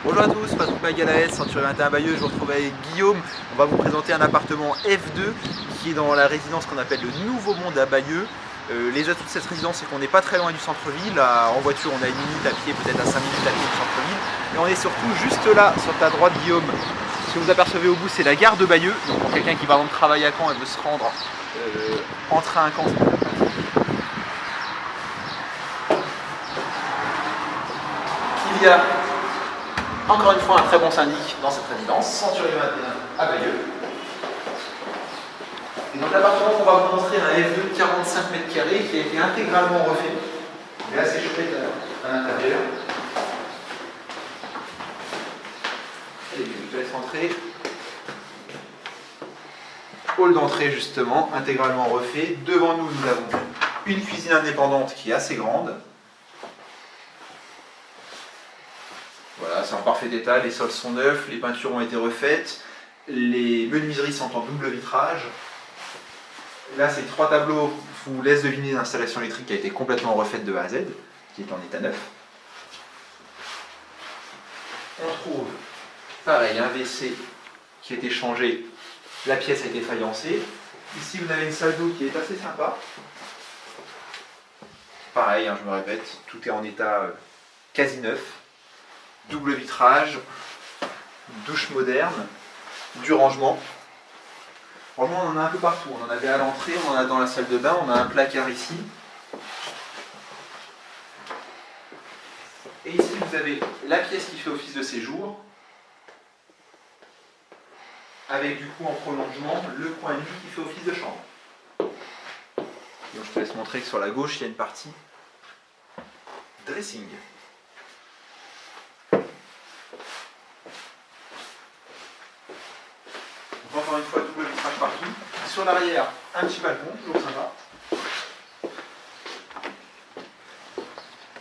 Bonjour à tous, Patrick Magalaes, Century 21 Bayeux, je vous retrouve avec Guillaume. On va vous présenter un appartement F2 qui est dans la résidence qu'on appelle le Nouveau Monde à Bayeux. Les atouts de cette résidence, c'est qu'on n'est pas très loin du centre-ville. En voiture, on a une minute, à pied, peut-être à 5 minutes à pied du centre-ville. Et on est surtout juste là, sur ta droite, Guillaume. Ce que vous apercevez au bout, c'est la gare de Bayeux. Donc pour quelqu'un qui va rendre travail à Caen et veut se rendre en train à Caen, c'est très pratique. Il y a encore une fois un très bon syndic dans cette résidence, Century 21 à Bayeux. Et donc l'appartement qu'on va vous montrer, un F2 de 45 m² qui a été intégralement refait. Il est assez chouette à l'intérieur. Allez, je te laisse entrer. Hall d'entrée justement, intégralement refait. Devant nous, nous avons une cuisine indépendante qui est assez grande. Voilà, c'est en parfait état, les sols sont neufs, les peintures ont été refaites, les menuiseries sont en double vitrage. Là, ces trois tableaux vous laissent deviner l'installation électrique qui a été complètement refaite de A à Z, qui est en état neuf. On trouve, pareil, un WC qui a été changé, la pièce a été faïencée. Ici, vous avez une salle d'eau qui est assez sympa. Pareil, je me répète, tout est en état quasi neuf. Double vitrage, douche moderne, du rangement. Rangement, on en a un peu partout. On en avait à l'entrée, on en a dans la salle de bain, on a un placard ici. Et ici, vous avez la pièce qui fait office de séjour, avec du coup en prolongement le coin de lit qui fait office de chambre. Donc, je te laisse montrer que sur la gauche, il y a une partie dressing. Encore une fois, double vitrage partout. Sur l'arrière, un petit balcon, toujours sympa.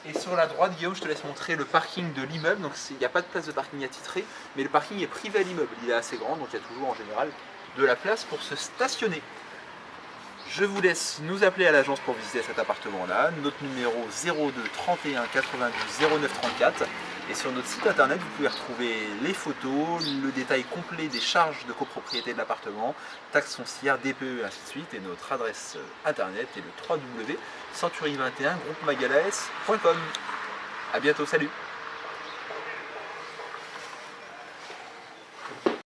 Et sur la droite, Guillaume, je te laisse montrer le parking de l'immeuble. Donc il n'y a pas de place de parking attitré, mais le parking est privé à l'immeuble. Il est assez grand, donc il y a toujours en général de la place pour se stationner. Je vous laisse nous appeler à l'agence pour visiter cet appartement-là. Notre numéro 02 31 92 09 34. Et sur notre site internet, vous pouvez retrouver les photos, le détail complet des charges de copropriété de l'appartement, taxes foncières, DPE et ainsi de suite. Et notre adresse internet est le www.century21groupemagalaes.com. A bientôt, salut!